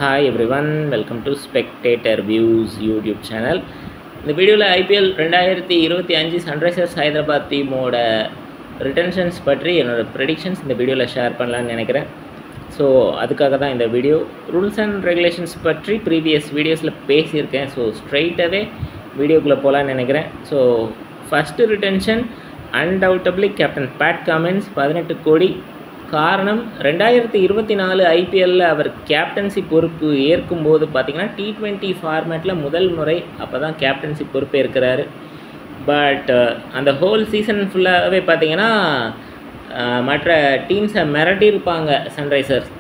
Hi everyone, welcome to Spectator Views YouTube channel. இந்த வீடியோவில் IPL 2025 Sunrisers Hyderabad டீமோட retentions பற்றி என்னோடய ப்ரெடிக்ஷன்ஸ் இந்த வீடியோவில் ஷேர் பண்ணலான்னு நினைக்கிறேன். ஸோ அதுக்காக தான் இந்த வீடியோ. ரூல்ஸ் அண்ட் ரெகுலேஷன்ஸ் பற்றி ப்ரீவியஸ் வீடியோஸில் பேசியிருக்கேன். ஸோ ஸ்ட்ரைட்டாகவே வீடியோக்குள்ளே போகலான்னு நினைக்கிறேன். So first retention undoubtedly captain Pat Cummins 18 crore. காரணம் 2024 ஐபிஎல்லில் அவர் கேப்டன்சி பொறுப்பு ஏற்கும்போது பார்த்திங்கன்னா T20 ஃபார்மேட்டில் முதல் முறை அப்போ தான் கேப்டன்சி பொறுப்பு ஏற்கிறாரு. பட் அந்த ஹோல் சீசன் ஃபுல்லாகவே பார்த்திங்கன்னா மற்ற டீம்ஸை மிரட்டியிருப்பாங்க சன்ரைசர்ஸ்.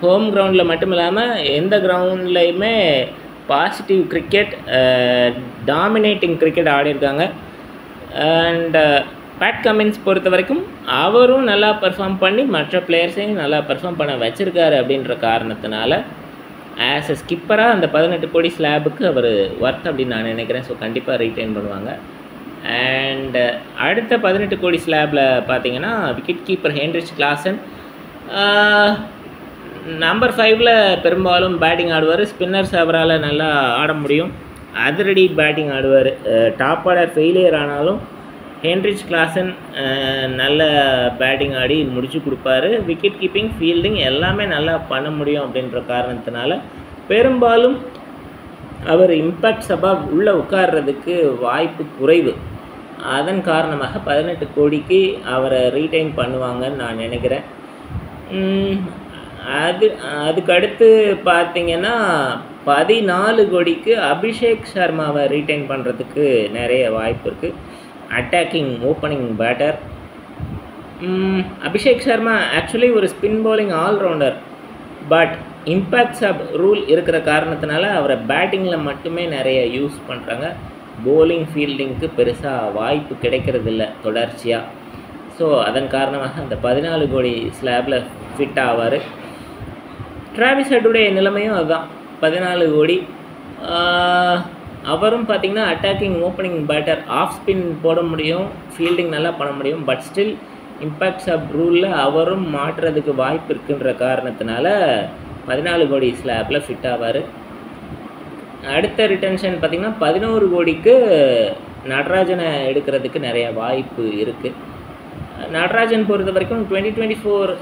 ஹோம் கிரவுண்டில் மட்டும் இல்லாமல் எந்த கிரவுண்ட்லேயுமே பாசிட்டிவ் கிரிக்கெட், டாமினேட்டிங் கிரிக்கெட் ஆடிருக்காங்க. அண்ட் பேட் கமின்ஸ் பொறுத்த வரைக்கும் அவரும் நல்லா பர்ஃபார்ம் பண்ணி மற்ற பிளேயர்ஸையும் நல்லா பர்ஃபார்ம் பண்ண வச்சுருக்காரு. அப்படின்ற காரணத்தினால ஆஸ் எ ஸ்கிப்பராக அந்த 18 கோடி ஸ்லாபுக்கு அவர் ஒர்த் அப்படின்னு நான் நினைக்கிறேன். ஸோ கண்டிப்பாக ரீட்டைன் பண்ணுவாங்க. அண்ட் அடுத்த 18 கோடி ஸ்லாபில் பார்த்தீங்கன்னா wicket keeper Heinrich Klaasen. Number 5ல் பெரும்பாலும் பேட்டிங் ஆடுவார். ஸ்பின்னர்ஸ் அவரால் நல்லா ஆட முடியும். அதிரடி பேட்டிங் ஆடுவார். டாப் ஆர்டர் ஃபெயிலியர் ஆனாலும் ஹென்ரிச் கிளாசன் நல்ல பேட்டிங் ஆடி முடிச்சு கொடுப்பாரு. விக்கெட் கீப்பிங், ஃபீல்டிங் எல்லாமே நல்லா பண்ண முடியும். அப்படின்ற காரணத்தினால பெரும்பாலும் அவர் இம்பேக்ட் சபாக உள்ளே உட்கார்றதுக்கு வாய்ப்பு குறைவு. அதன் காரணமாக 18 கோடிக்கு அவரை ரீட்டைன் பண்ணுவாங்கன்னு நான் நினைக்கிறேன். அதுக்கடுத்து பார்த்திங்கன்னா 14 கோடிக்கு அபிஷேக் சர்மாவை ரீட்டைன் பண்ணுறதுக்கு நிறைய வாய்ப்பு இருக்குது. Attacking opening batter. Abhishek Sharma actually ஒரு spin bowling allrounder. But impact sub rule இருக்கிற காரணத்தினால அவரை பேட்டிங்கில் மட்டுமே நிறைய யூஸ் பண்ணுறாங்க. போலிங் ஃபீல்டிங்க்கு பெருசாக வாய்ப்பு கிடைக்கிறதில்ல தொடர்ச்சியாக. ஸோ அதன் காரணமாக அந்த 14 கோடி ஸ்லாபில் ஃபிட் ஆவார். டிராவிஸ் ஹெட்டுடைய நிலைமையும் அதுதான், 14 கோடி. அவரும் பார்த்திங்கன்னா attacking opening batter, off spin போட முடியும், ஃபீல்டிங் நல்லா பண்ண முடியும். பட் ஸ்டில் இம்பேக்ட் சப் ரூலில் அவரும் மாற்றுறதுக்கு வாய்ப்பு இருக்குன்ற காரணத்தினால 14 கோடி ஸ்லாப்பில் ஃபிட் ஆவார். அடுத்த ரிட்டன்ஷன் பார்த்திங்கன்னா 11 கோடிக்கு நடராஜனை எடுக்கிறதுக்கு நிறைய வாய்ப்பு இருக்குது. நடராஜன் பொறுத்த வரைக்கும் 2024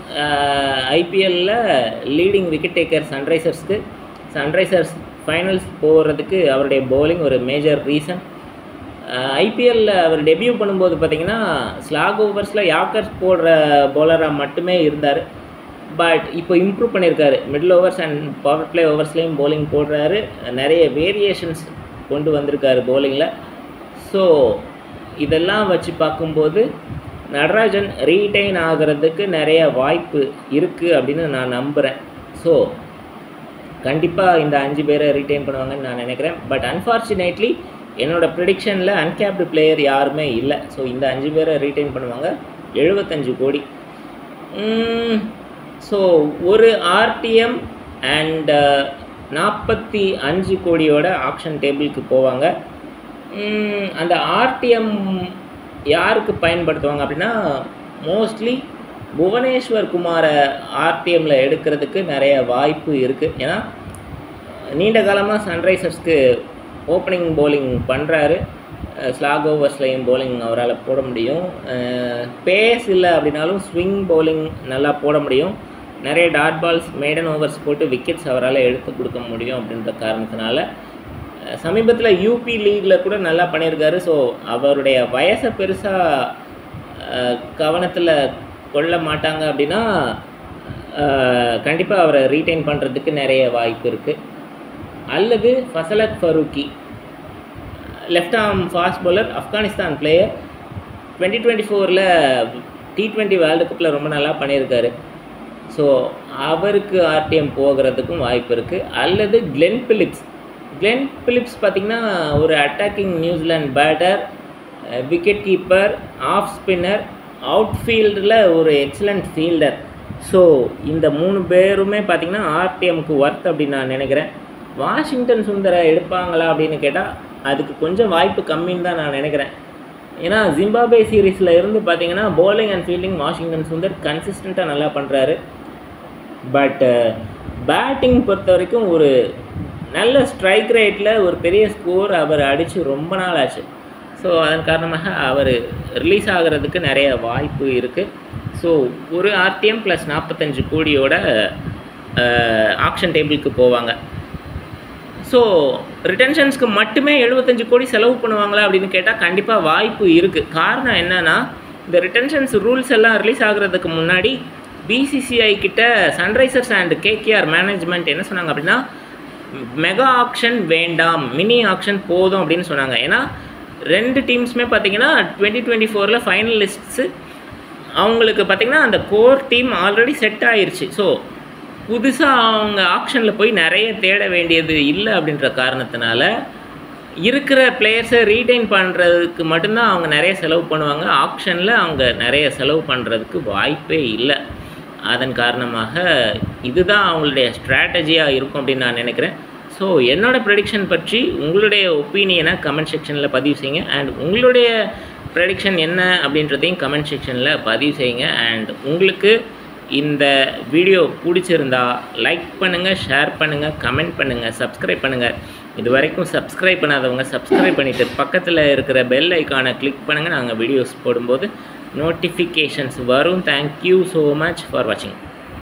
ஐபிஎல்லில் லீடிங் விக்கெட் டேக்கர் சன்ரைசர்ஸ்க்கு. சன்ரைசர்ஸ் ஃபைனல்ஸ் போகிறதுக்கு அவருடைய பவுலிங் ஒரு மேஜர் ரீசன். ஐபிஎல்லில் அவர் டெபியூ பண்ணும்போது பார்த்திங்கன்னா ஸ்லாக் ஓவர்ஸில் யாக்கர்ஸ் போடுற பவுலராக மட்டுமே இருந்தார். பட் இப்போ இம்ப்ரூவ் பண்ணியிருக்காரு. Middle overs and power play ஓவர்ஸ்லேயும் பவுலிங் போடுறாரு. நிறைய வேரியேஷன்ஸ் கொண்டு வந்திருக்காரு பவுலிங்கில். ஸோ இதெல்லாம் வச்சு பார்க்கும்போது நடராஜன் ரீட்டைன் ஆகிறதுக்கு நிறைய வாய்ப்பு இருக்குது அப்படின்னு நான் நம்புகிறேன். ஸோ கண்டிப்பாக இந்த 5 பேரை ரீட்டைன் பண்ணுவாங்கன்னு நான் நினைக்கிறேன். பட் அன்ஃபார்ச்சுனேட்லி என்னோடய ப்ரிடிக்ஷனில் அன்கேப்டு பிளேயர் யாருமே இல்லை. ஸோ இந்த 5 பேரை ரீட்டைன் பண்ணுவாங்க. 75 கோடி. ஸோ ஒரு ஆர்டிஎம் அண்ட் 45 கோடியோட ஆக்ஷன் டேபிளுக்கு போவாங்க. அந்த ஆர்டிஎம் யாருக்கு பயன்படுத்துவாங்க அப்படின்னா மோஸ்ட்லி புவனேஸ்வர் குமாரை ஆர்டிஎம்மில் எடுக்கிறதுக்கு நிறைய வாய்ப்பு இருக்குது. ஏன்னா நீண்ட காலமாக சன்ரைசர்ஸ்க்கு ஓப்பனிங் பவுலிங் பண்ணுறாரு. ஸ்லாக் ஓவர்ஸ்லையும் பவுலிங் அவரால் போட முடியும். பேஸ் இல்லை அப்படின்னாலும் ஸ்விங் பவுலிங் நல்லா போட முடியும். நிறைய டாட் பால்ஸ், மேடன் ஓவர்ஸ் போட்டு விக்கெட்ஸ் அவரால் எடுத்து கொடுக்க முடியும். அப்படின்ற காரணத்தினால சமீபத்தில் யூபி லீகில் கூட நல்லா பண்ணியிருக்காரு. ஸோ அவருடைய வயசை பெருசாக கவனத்தில் கொள்ள மாட்டாங்க அப்படின்னா கண்டிப்பாக அவரை ரீட்டைன் பண்ணுறதுக்கு நிறைய வாய்ப்பு இருக்குது. அல்லது Fazalhaq Farooqi, left arm fast bowler, Afghanistan player. 2024 T20 world கப்பில் ரொம்ப நல்லா பண்ணியிருக்காரு. ஸோ அவருக்கு ஆர்டிஎம் போகிறதுக்கும் வாய்ப்பு இருக்குது. அல்லது கிளென் பிலிப்ஸ் பார்த்திங்கன்னா ஒரு attacking New Zealand batter, wicket keeper, off spinner, அவுட்ஃபீல்டில் ஒரு எக்ஸலண்ட் ஃபீல்டர். ஸோ இந்த 3 பேருமே பார்த்திங்கன்னா ஆர்டிஎம்க்கு ஒர்த் அப்படின்னு நான் நினைக்கிறேன். வாஷிங்டன் சுந்தரை எடுப்பாங்களா அப்படின்னு கேட்டால் அதுக்கு கொஞ்சம் வாய்ப்பு கம்மின்னு தான் நான் நினைக்கிறேன். ஏன்னா ஜிம்பாப்வே சீரீஸில் இருந்து பார்த்திங்கன்னா bowling and fielding Washington Sundar கன்சிஸ்டண்ட்டாக நல்லா பண்ணுறாரு. பட் பேட்டிங் பொறுத்த வரைக்கும் ஒரு நல்ல ஸ்ட்ரைக் ரேட்டில் ஒரு பெரிய ஸ்கோர் அவர் அடித்து ரொம்ப நாள் ஆச்சு. ஸோ அதன் காரணமாக அவர் ரிலீஸ் ஆகிறதுக்கு நிறைய வாய்ப்பு இருக்குது. ஸோ ஒரு RTM + 45 கோடியோட ஆக்ஷன் டேபிளுக்கு போவாங்க. ஸோ ரிட்டன்ஷன்ஸ்க்கு மட்டுமே 75 கோடி செலவு பண்ணுவாங்களா அப்படின்னு கேட்டால் கண்டிப்பாக வாய்ப்பு இருக்குது. காரணம் என்னென்னா, இந்த ரிட்டன்ஷன்ஸ் ரூல்ஸ் எல்லாம் ரிலீஸ் ஆகிறதுக்கு முன்னாடி BCCI கிட்ட சன்ரைசர்ஸ் அண்ட் KKR மேனேஜ்மெண்ட் என்ன சொன்னாங்க அப்படின்னா, மெகா ஆக்ஷன் வேண்டாம், மினி ஆக்ஷன் போதும் அப்படின்னு சொன்னாங்க. ஏன்னா 2 டீம்ஸுமே பார்த்திங்கன்னா 2024 ஃபைனலிஸ்ட்ஸு அவங்களுக்கு பார்த்திங்கன்னா அந்த கோர் டீம் ஆல்ரெடி செட் ஆயிடுச்சு. ஸோ புதுசாக அவங்க ஆக்ஷனில் போய் நிறைய தேட வேண்டியது இல்லை அப்படின்ற காரணத்தினால இருக்கிற பிளேயர்ஸை ரீடைன் பண்ணுறதுக்கு மட்டும்தான் அவங்க நிறைய செலவு பண்ணுவாங்க. ஆக்ஷனில் அவங்க நிறைய செலவு பண்ணுறதுக்கு வாய்ப்பே இல்லை. அதன் காரணமாக இதுதான் அவங்களுடைய ஸ்ட்ராட்டஜியாக இருக்கும் அப்படின்னு நான் நினைக்கிறேன். ஸோ என்னோடய ப்ரெடிக்ஷன் பற்றி உங்களுடைய ஒப்பீனியனை கமெண்ட் செக்ஷனில் பதிவு செய்யுங்க. அண்ட் உங்களுடைய ப்ரெடிக்ஷன் என்ன அப்படின்றதையும் கமெண்ட் செக்ஷனில் பதிவு செய்யுங்க. அண்ட் உங்களுக்கு இந்த வீடியோ பிடிச்சிருந்தா லைக் பண்ணுங்கள், ஷேர் பண்ணுங்கள், கமெண்ட் பண்ணுங்கள், சப்ஸ்கிரைப் பண்ணுங்கள். இது வரைக்கும் சப்ஸ்கிரைப் பண்ணாதவங்க சப்ஸ்கிரைப் பண்ணிவிட்டு பக்கத்தில் இருக்கிற பெல் ஐக்கானை கிளிக் பண்ணுங்கள். நாங்கள் வீடியோஸ் போடும்போது நோட்டிஃபிகேஷன்ஸ் வரும். தேங்க்யூ ஸோ மச் ஃபார் வாட்சிங்.